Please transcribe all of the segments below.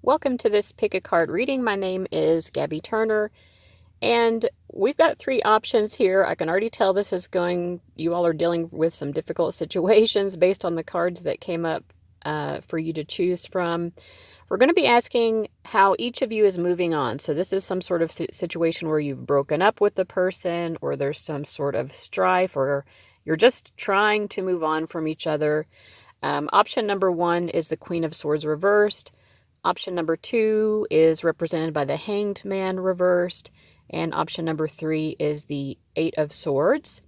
Welcome to this pick a card reading. My name is Gabby Turner, and we've got three options here. I can already tell this is going, you all are dealing with some difficult situations based on the cards that came up for you to choose from. We're going to be asking how each of you is moving on. So this is some sort of situation where you've broken up with the person, or there's some sort of strife, or you're just trying to move on from each other. Option number one is the Queen of Swords reversed. Option number two is represented by the Hanged Man reversed. And option number three is the Eight of Swords.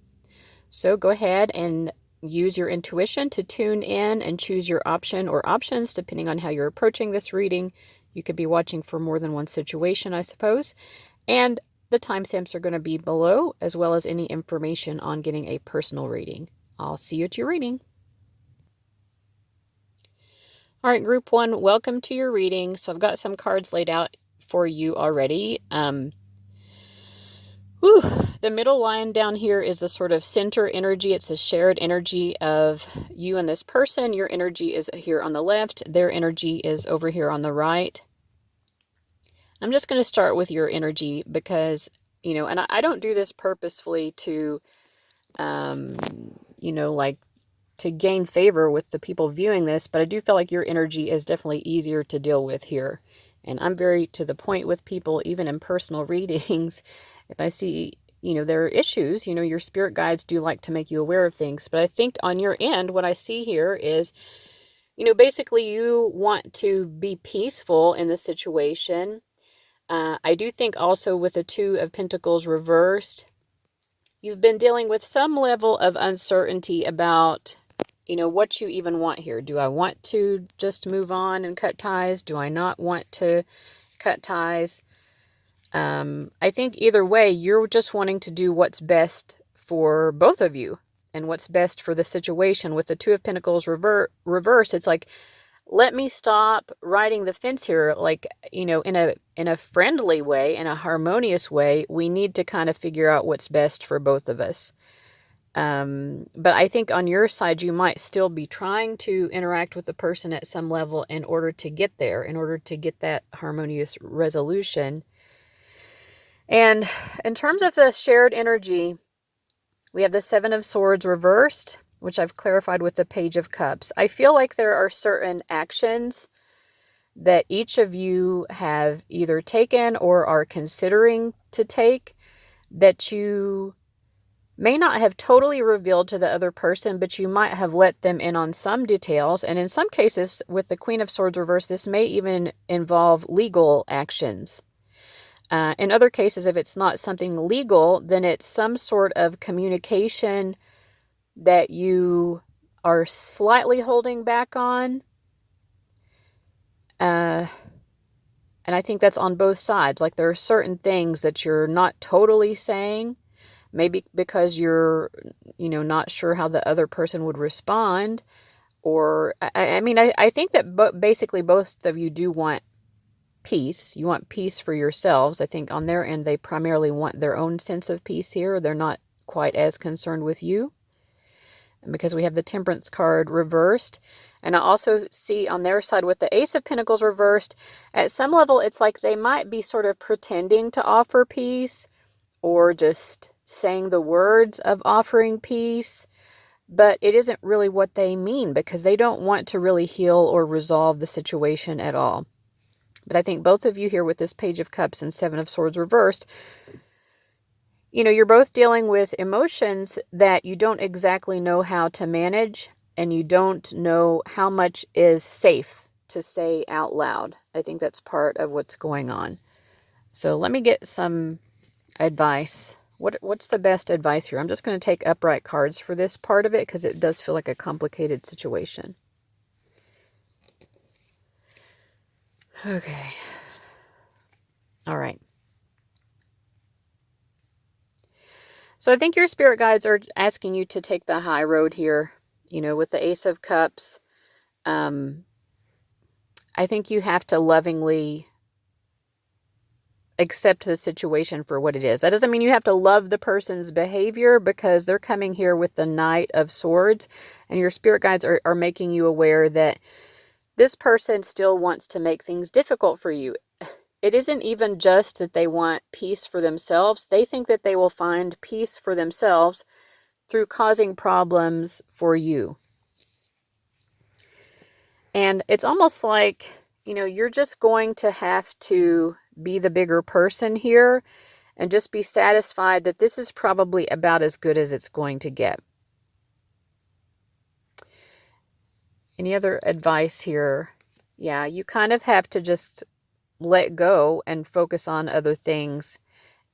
So go ahead and use your intuition to tune in and choose your option or options depending on how you're approaching this reading. You could be watching for more than one situation, I suppose. And the timestamps are going to be below, as well as any information on getting a personal reading. I'll see you at your reading. All right, group one, welcome to your reading. So I've got some cards laid out for you already. The middle line down here is the sort of center energy. It's the shared energy of you and this person. Your energy is here on the left. Their energy is over here on the right. I'm just going to start with your energy because, and I don't do this purposefully to, to gain favor with the people viewing this, but I do feel like your energy is definitely easier to deal with here. And I'm very to the point with people, even in personal readings. If I see, there are issues, your spirit guides do like to make you aware of things. But I think on your end, what I see here is, basically you want to be peaceful in the situation. I do think also with the Two of Pentacles reversed, you've been dealing with some level of uncertainty about what you even want here. Do I want to just move on and cut ties? Do I not want to cut ties? I think either way, you're just wanting to do what's best for both of you and what's best for the situation. With the Two of Pentacles reversed, it's like, let me stop riding the fence here. Like, in a friendly way, in a harmonious way, we need to kind of figure out what's best for both of us. But I think on your side, you might still be trying to interact with the person at some level in order to get there, in order to get that harmonious resolution. And in terms of the shared energy, we have the Seven of Swords reversed, which I've clarified with the Page of Cups. I feel like there are certain actions that each of you have either taken or are considering to take that you may not have totally revealed to the other person, but you might have let them in on some details. And in some cases, with the Queen of Swords reversed, this may even involve legal actions. In other cases, if it's not something legal, then it's some sort of communication that you are slightly holding back on. And I think that's on both sides. Like there are certain things that you're not totally saying, maybe because you're, not sure how the other person would respond. Or, I think that basically both of you do want peace. You want peace for yourselves. I think on their end, they primarily want their own sense of peace here. They're not quite as concerned with you. And because we have the Temperance card reversed. And I also see on their side with the Ace of Pentacles reversed, at some level, it's like they might be sort of pretending to offer peace or just saying the words of offering peace, but it isn't really what they mean because they don't want to really heal or resolve the situation at all. But I think both of you here with this Page of Cups and Seven of Swords reversed, you're both dealing with emotions that you don't exactly know how to manage, and you don't know how much is safe to say out loud. I think that's part of what's going on. So let me get some advice. What's the best advice here? I'm just going to take upright cards for this part of it because it does feel like a complicated situation. Okay. All right. So I think your spirit guides are asking you to take the high road here, with the Ace of Cups. I think you have to lovingly accept the situation for what it is. That doesn't mean you have to love the person's behavior because they're coming here with the Knight of Swords, and your spirit guides are making you aware that this person still wants to make things difficult for you. It isn't even just that they want peace for themselves. They think that they will find peace for themselves through causing problems for you. And it's almost like, you're just going to have to be the bigger person here and just be satisfied that this is probably about as good as it's going to get. Any other advice here? Yeah, you kind of have to just let go and focus on other things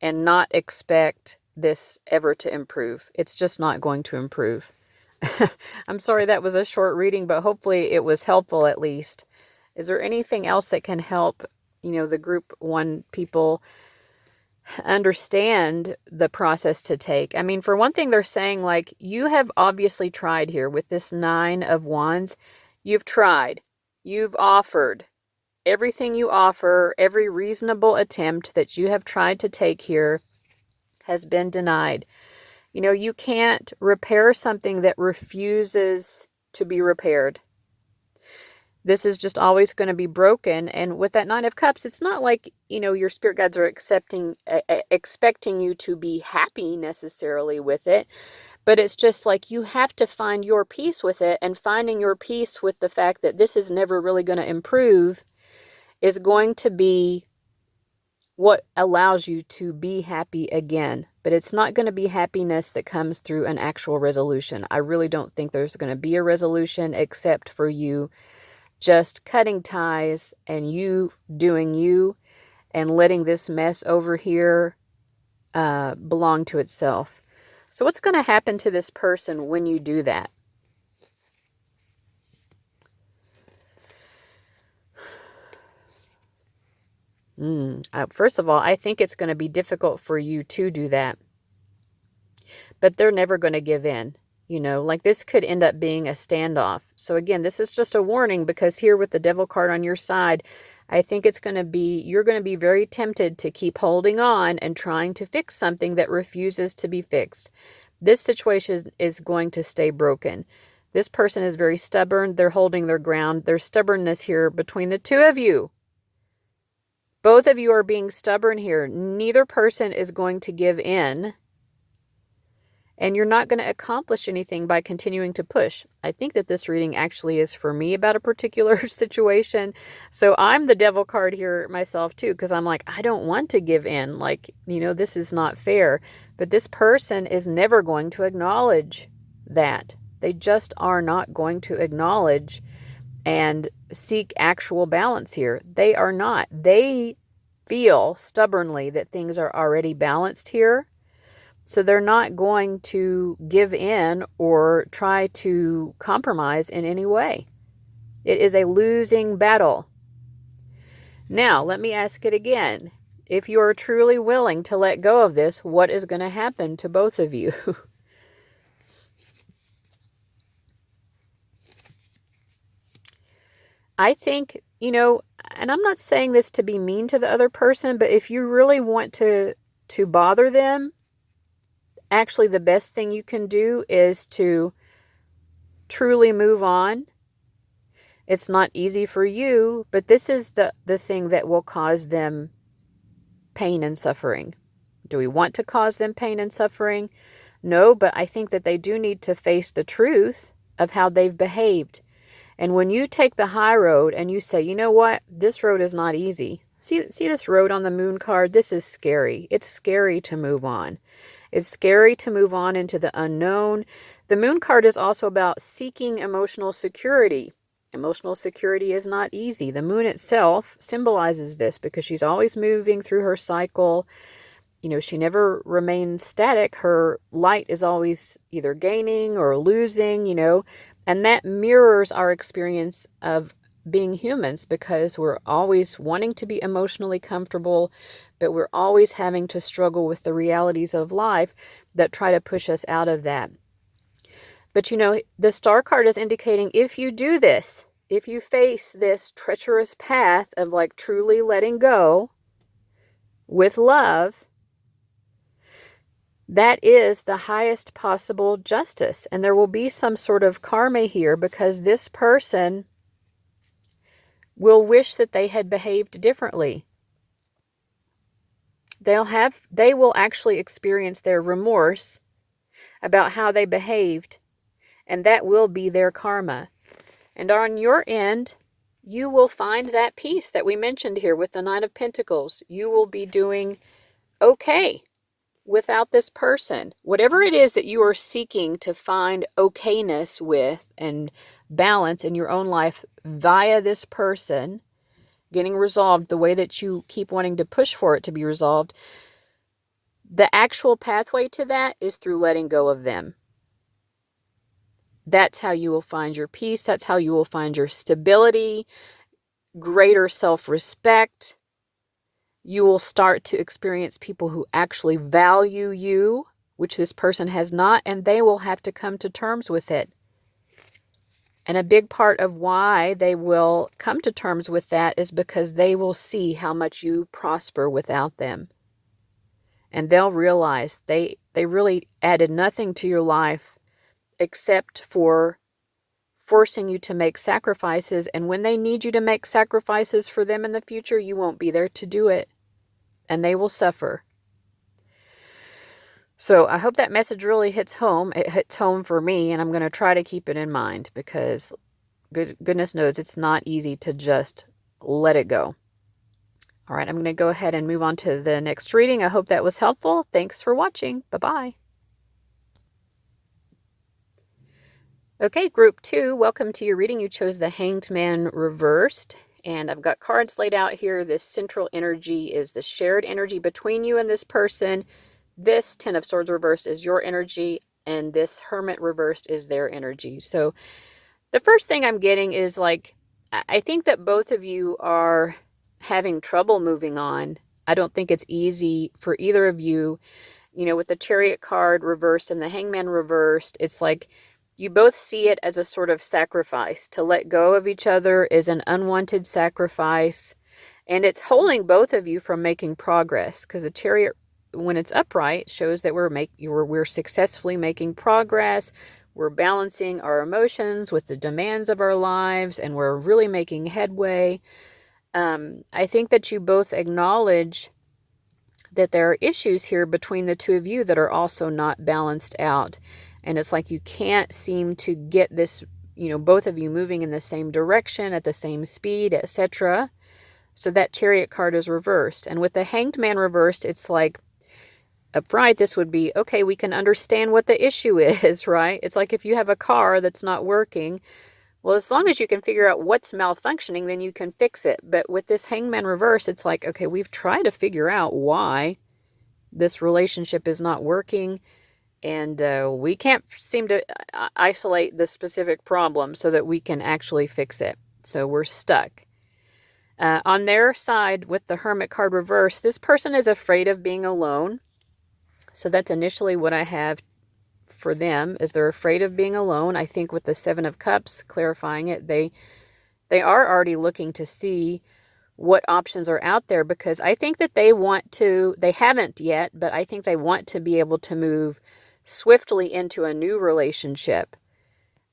and not expect this ever to improve. It's just not going to improve. I'm sorry that was a short reading, but hopefully it was helpful at least. Is there anything else that can help, the group 1 people understand the process to take? I mean, for one thing, they're saying, like, you have obviously tried here with this 9 of Wands. You've tried. You've offered. Everything you offer, every reasonable attempt that you have tried to take here has been denied. You can't repair something that refuses to be repaired. This is just always going to be broken. And with that 9 of Cups, it's not like, your spirit guides are expecting you to be happy necessarily with it. But it's just like you have to find your peace with it, and finding your peace with the fact that this is never really going to improve is going to be what allows you to be happy again. But it's not going to be happiness that comes through an actual resolution. I really don't think there's going to be a resolution except for you just cutting ties and you doing you and letting this mess over here belong to itself. So what's going to happen to this person when you do that? First of all, I think it's going to be difficult for you to do that. But they're never going to give in. Like this could end up being a standoff. So again, this is just a warning, because here with the Devil card on your side, I think you're going to be very tempted to keep holding on and trying to fix something that refuses to be fixed. This situation is going to stay broken. This person is very stubborn. They're holding their ground. There's stubbornness here between the 2 of you. Both of you are being stubborn here. Neither person is going to give in. And you're not going to accomplish anything by continuing to push. I think that this reading actually is for me about a particular situation. So I'm the Devil card here myself too, because I'm like, I don't want to give in. Like, this is not fair. But this person is never going to acknowledge that. They just are not going to acknowledge and seek actual balance here. They are not. They feel stubbornly that things are already balanced here. So they're not going to give in or try to compromise in any way. It is a losing battle. Now, let me ask it again. If you are truly willing to let go of this, what is going to happen to both of you? I think, and I'm not saying this to be mean to the other person, but if you really want to bother them, actually the best thing you can do is to truly move on. It's not easy for you, but this is the thing that will cause them pain and suffering. Do we want to cause them pain and suffering? No, but I think that they do need to face the truth of how they've behaved. And when you take the high road and you say, you know what, this road is not easy. See this road on the Moon card? This is scary. It's scary to move on. It's scary to move on into the unknown. The Moon card is also about seeking emotional security. Emotional security is not easy. The Moon itself symbolizes this because she's always moving through her cycle. She never remains static. Her light is always either gaining or losing, and that mirrors our experience of being humans, because we're always wanting to be emotionally comfortable, but we're always having to struggle with the realities of life that try to push us out of that. But the Star card is indicating if you do this, if you face this treacherous path of like truly letting go with love, that is the highest possible justice. And there will be some sort of karma here, because this person will wish that they had behaved differently. They will actually experience their remorse about how they behaved, and that will be their karma. And on your end, you will find that peace that we mentioned here with the Nine of Pentacles. You will be doing okay without this person. Whatever it is that you are seeking to find okayness with and balance in your own life via this person, getting resolved the way that you keep wanting to push for it to be resolved, the actual pathway to that is through letting go of them. That's how you will find your peace. That's how you will find your stability, greater self-respect. You will start to experience people who actually value you, which this person has not, and they will have to come to terms with it. And a big part of why they will come to terms with that is because they will see how much you prosper without them. And they'll realize they really added nothing to your life except for forcing you to make sacrifices. And when they need you to make sacrifices for them in the future, you won't be there to do it. And they will suffer. So I hope that message really hits home. It hits home for me, and I'm going to try to keep it in mind because goodness knows it's not easy to just let it go. All right, I'm going to go ahead and move on to the next reading. I hope that was helpful. Thanks for watching. Bye-bye. Okay, group 2, welcome to your reading. You chose the Hanged Man reversed, and I've got cards laid out here. This central energy is the shared energy between you and this person. This Ten of Swords reversed is your energy, and this Hermit reversed is their energy. So the first thing I'm getting is like, I think that both of you are having trouble moving on. I don't think it's easy for either of you. You know, with the Chariot card reversed and the Hangman reversed, it's like you both see it as a sort of sacrifice. To let go of each other is an unwanted sacrifice, and it's holding both of you from making progress, because the Chariot, when it's upright, shows that we're successfully making progress. We're balancing our emotions with the demands of our lives, and we're really making headway. I think that you both acknowledge that there are issues here between the two of you that are also not balanced out. And it's like you can't seem to get this, both of you moving in the same direction, at the same speed, etc. So that Chariot card is reversed. And with the Hanged Man reversed, it's like, upright, this would be, okay, we can understand what the issue is, right? It's like if you have a car that's not working, well, as long as you can figure out what's malfunctioning, then you can fix it. But with this Hangman reverse, it's like, okay, we've tried to figure out why this relationship is not working, and we can't seem to isolate the specific problem so that we can actually fix it. So we're stuck. On their side, with the Hermit card reverse, this person is afraid of being alone. So that's initially what I have for them, is they're afraid of being alone. I think with the Seven of Cups, clarifying it, they are already looking to see what options are out there, because I think that they haven't yet, but I think they want to be able to move swiftly into a new relationship,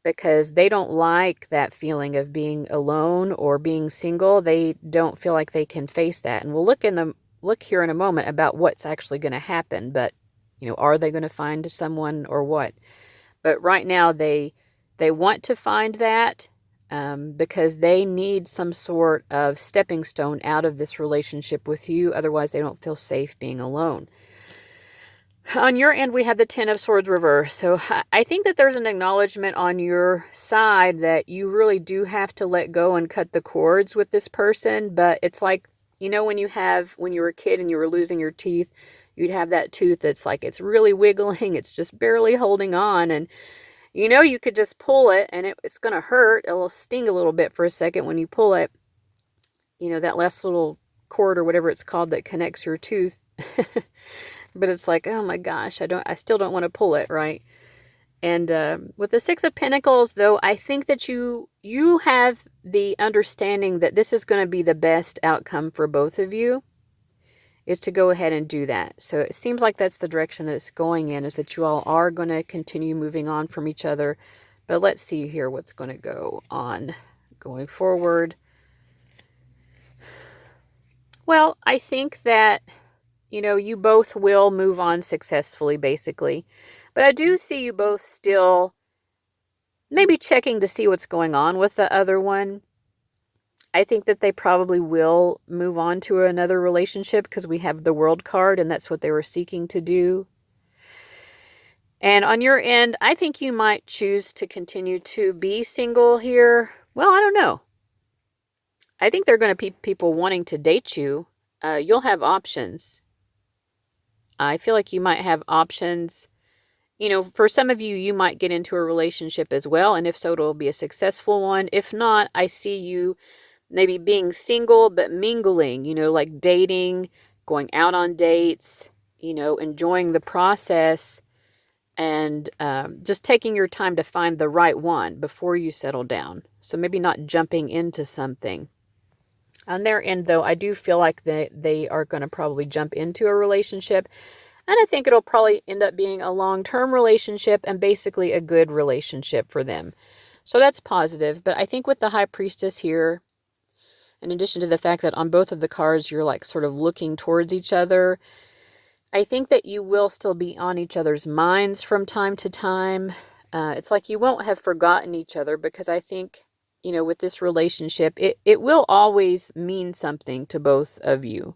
because they don't like that feeling of being alone or being single. They don't feel like they can face that. And we'll look here in a moment about what's actually going to happen, but are they going to find someone or what? But right now they want to find that because they need some sort of stepping stone out of this relationship with you. Otherwise, they don't feel safe being alone. On your end, we have the Ten of Swords reverse. So I think that there's an acknowledgement on your side that you really do have to let go and cut the cords with this person. But it's like, when you were a kid and you were losing your teeth, you'd have that tooth that's like, it's really wiggling, it's just barely holding on, and you could just pull it and it's going to hurt. It'll sting a little bit for a second when you pull it. That last little cord or whatever it's called that connects your tooth. But it's like, oh my gosh, I still don't want to pull it, right? And with the Six of Pentacles, though, I think that you have the understanding that this is going to be the best outcome for both of you, is to go ahead and do that. So it seems like that's the direction that it's going in, is that you all are going to continue moving on from each other. But let's see here what's going to go on going forward. Well, I think that, you both will move on successfully, basically. But I do see you both still maybe checking to see what's going on with the other one. I think that they probably will move on to another relationship because we have the World card and that's what they were seeking to do. And on your end, I think you might choose to continue to be single here. Well, I don't know. I think they're going to be people wanting to date you. You'll have options. I feel like you might have options. For some of you, you might get into a relationship as well. And if so, it'll be a successful one. If not, I see you maybe being single, but mingling, like dating, going out on dates, enjoying the process and just taking your time to find the right one before you settle down. So maybe not jumping into something. On their end, though, I do feel like they are going to probably jump into a relationship. And I think it'll probably end up being a long-term relationship and basically a good relationship for them. So that's positive. But I think with the High Priestess here, in addition to the fact that on both of the cards, you're like sort of looking towards each other, I think that you will still be on each other's minds from time to time. It's like you won't have forgotten each other because I think, with this relationship, it will always mean something to both of you.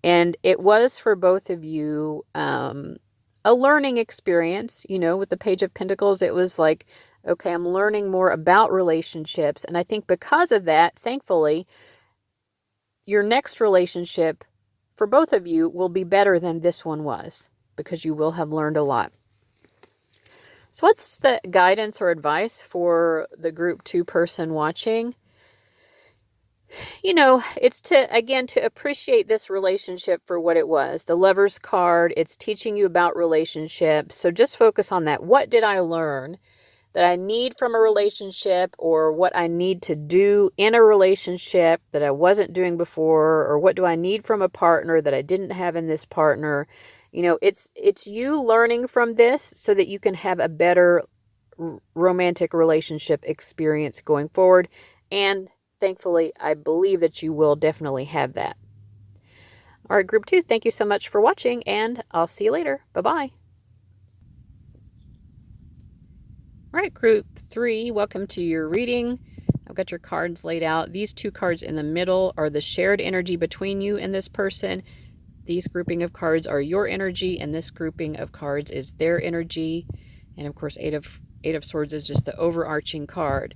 And it was for both of you a learning experience, with the Page of Pentacles. It was like, okay, I'm learning more about relationships. And I think because of that, thankfully, your next relationship for both of you will be better than this one was because you will have learned a lot. So what's the guidance or advice for the group 2 person watching? It's to appreciate this relationship for what it was. The Lover's card, it's teaching you about relationships. So just focus on that. What did I learn that I need from a relationship, or what I need to do in a relationship that I wasn't doing before, or what do I need from a partner that I didn't have in this partner? It's you learning from this so that you can have a better romantic relationship experience going forward. And thankfully, I believe that you will definitely have that. All right, group 2, thank you so much for watching, and I'll see you later. Bye-bye. All right, group 3, welcome to your reading. I've got your cards laid out. These 2 cards in the middle are the shared energy between you and this person. These grouping of cards are your energy, and this grouping of cards is their energy. And of course, Eight of Swords is just the overarching card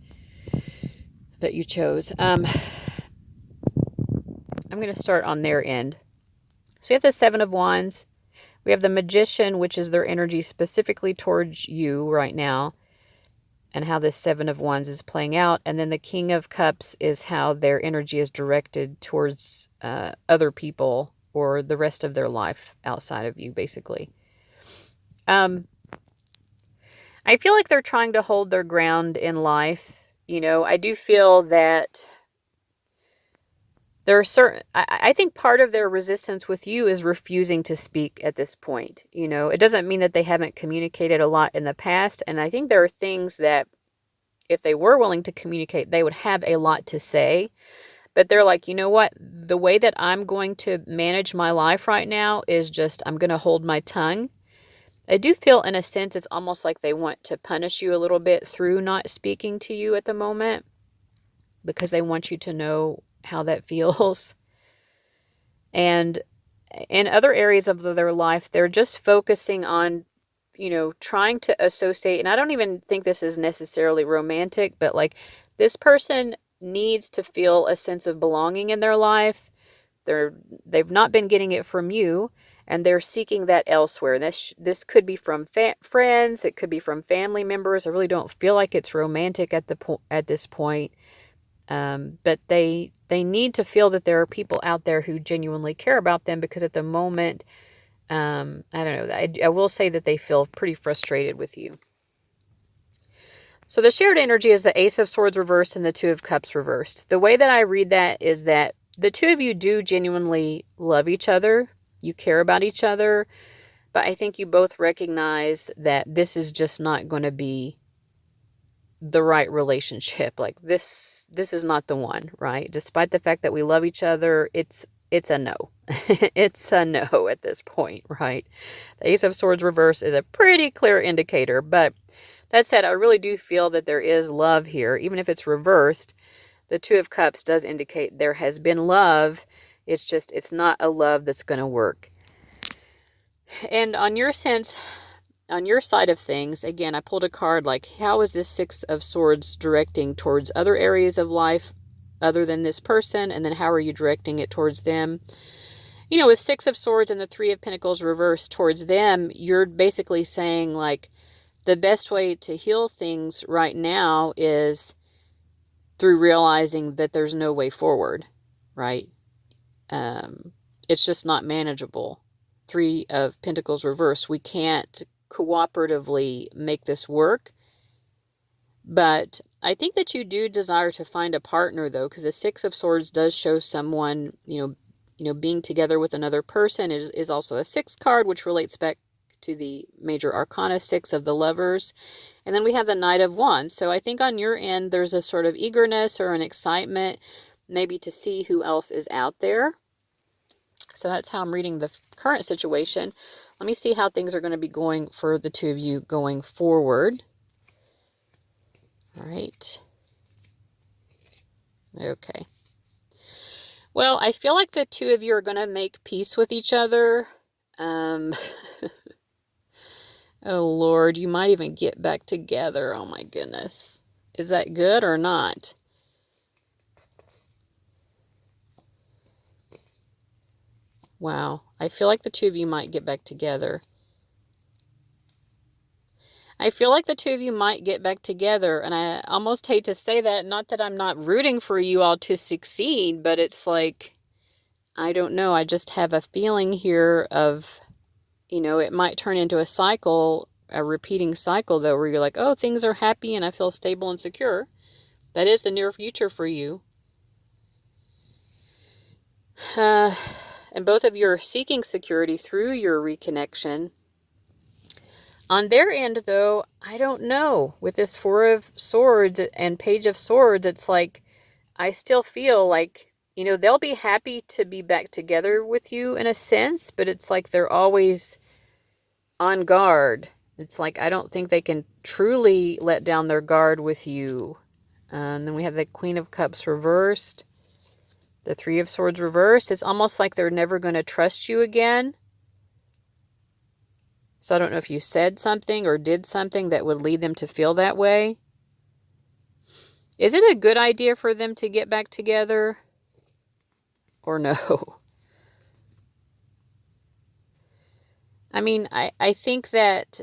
that you chose. I'm going to start on their end. So we have the 7 of Wands. We have the Magician, which is their energy specifically towards you right now, and how this 7 of Wands is playing out. And then the King of Cups is how their energy is directed towards other people or the rest of their life outside of you, basically. I feel like they're trying to hold their ground in life. I do feel that there are certain, I think part of their resistance with you is refusing to speak at this point. It doesn't mean that they haven't communicated a lot in the past. And I think there are things that if they were willing to communicate, they would have a lot to say. But they're like, you know what? The way that I'm going to manage my life right now is just, I'm going to hold my tongue. I do feel in a sense, it's almost like they want to punish you a little bit through not speaking to you at the moment, because they want you to know how that feels. And in other areas of their life, they're just focusing on, trying to associate. And I don't even think this is necessarily romantic, but like this person needs to feel a sense of belonging in their life. They've not been getting it from you, and they're seeking that elsewhere. This could be from friends. It could be from family members. I really don't feel like it's romantic at this point. But they need to feel that there are people out there who genuinely care about them, because at the moment, I don't know, I will say that they feel pretty frustrated with you. So the shared energy is the Ace of Swords reversed and the Two of Cups reversed. The way that I read that is that the two of you do genuinely love each other. You care about each other. But I think you both recognize that this is just not going to be the right relationship. Like this is not the one, right? Despite the fact that we love each other, it's it's a no. It's a no at this point, right? The Ace of Swords reverse is a pretty clear indicator, but that said, I really do feel that there is love here. Even if it's reversed, the Two of Cups does indicate there has been love. It's just, it's not a love that's going to work. And on your sense, on your side of things, again, I pulled a card like, how is this Six of Swords directing towards other areas of life other than this person? And then how are you directing it towards them? You know, with Six of Swords and the Three of Pentacles reversed towards them, you're basically saying, like, the best way to heal things right now is through realizing that there's no way forward, right? It's just not manageable. Three of Pentacles reversed. We can't cooperatively make this work. But I think that you do desire to find a partner, though, because the Six of Swords does show someone, you know, being together with another person. It is also a 6 card, which relates back to the major arcana 6 of the Lovers. And then we have the Knight of Wands. So I think on your end, there's a sort of eagerness or an excitement, maybe to see who else is out there. So that's how I'm reading the current situation. Let me see how things are going to be going for the two of you going forward. All right. Okay. Well, I feel like the two of you are going to make peace with each other. Oh, Lord, you might even get back together. Oh, my goodness. Is that good or not? Wow. I feel like the two of you might get back together. I feel like the two of you might get back together, and I almost hate to say that, not that I'm not rooting for you all to succeed, but it's like, I don't know, I just have a feeling here of, you know, it might turn into a cycle, a repeating cycle, though, where you're like, oh, things are happy and I feel stable and secure. That is the near future for you. And both of you are seeking security through your reconnection. On their end, though, I don't know. With this Four of Swords and Page of Swords, it's like, I still feel like, you know, they'll be happy to be back together with you in a sense, but it's like they're always on guard. It's like, I don't think they can truly let down their guard with you. And then we have the Queen of Cups reversed. The Three of Swords reversed. It's almost like they're never going to trust you again. So I don't know if you said something or did something that would lead them to feel that way. Is it a good idea for them to get back together? Or no? I mean, I think that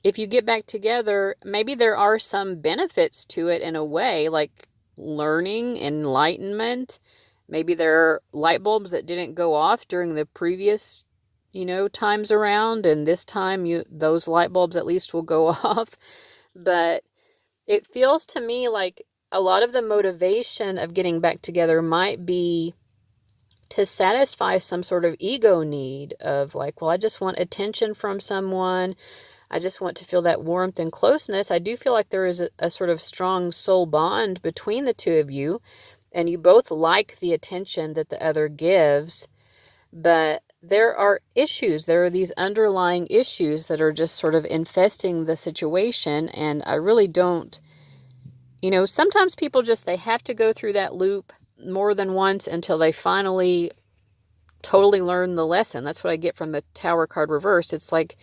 if you get back together, maybe there are some benefits to it in a way, like learning, enlightenment. Maybe there are light bulbs that didn't go off during the previous, you know, times around, and this time those light bulbs at least will go off. But it feels to me like a lot of the motivation of getting back together might be to satisfy some sort of ego need of like, well, I just want attention from someone. I just want to feel that warmth and closeness. I do feel like there is a sort of strong soul bond between the two of you, and you both like the attention that the other gives. But there are issues. There are these underlying issues that are just sort of infesting the situation. And I really don't, you know, sometimes people just, they have to go through that loop more than once until they finally totally learn the lesson. That's what I get from the Tower card reverse. It's like,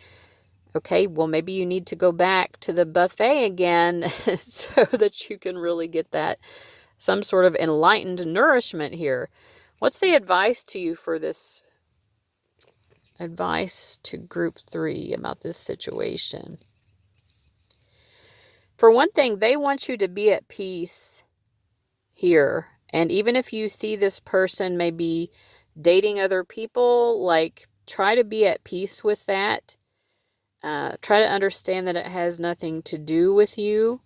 okay, well, maybe you need to go back to the buffet again so that you can really get that some sort of enlightened nourishment here. What's the advice to you for this? Advice to group 3 about this situation. For one thing, they want you to be at peace here. And even if you see this person maybe dating other people, like, try to be at peace with that. Try to understand that it has nothing to do with you.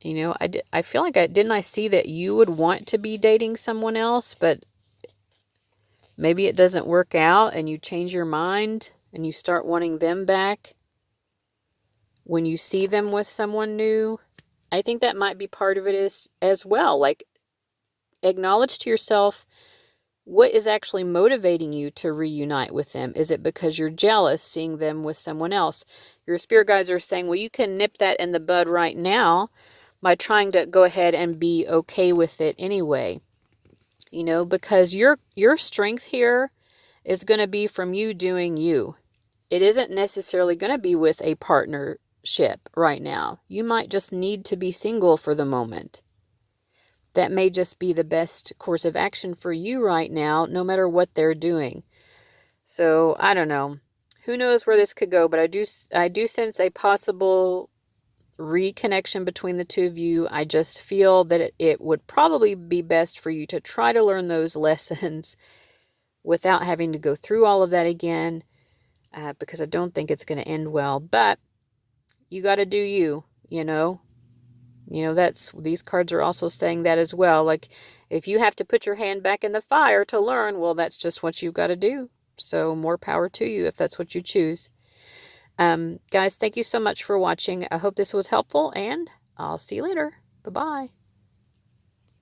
You know, I feel like didn't I see that you would want to be dating someone else, but maybe it doesn't work out and you change your mind and you start wanting them back when you see them with someone new. I think that might be part of it as well. Like, acknowledge to yourself what is actually motivating you to reunite with them. Is it because you're jealous seeing them with someone else? Your spirit guides are saying, well, you can nip that in the bud right now by trying to go ahead and be okay with it anyway. You know, because your strength here is going to be from you doing you. It isn't necessarily going to be with a partnership right now. You might just need to be single for the moment. That may just be the best course of action for you right now, no matter what they're doing. So, I don't know. Who knows where this could go, but I do sense a possible reconnection between the two of you. I just feel that it would probably be best for you to try to learn those lessons without having to go through all of that again, because I don't think it's going to end well. But you got to do you, you know. These cards are also saying that as well. Like, if you have to put your hand back in the fire to learn, well, that's just what you've got to do. So more power to you if that's what you choose. Guys, thank you so much for watching. I hope this was helpful, and I'll see you later. Bye-bye.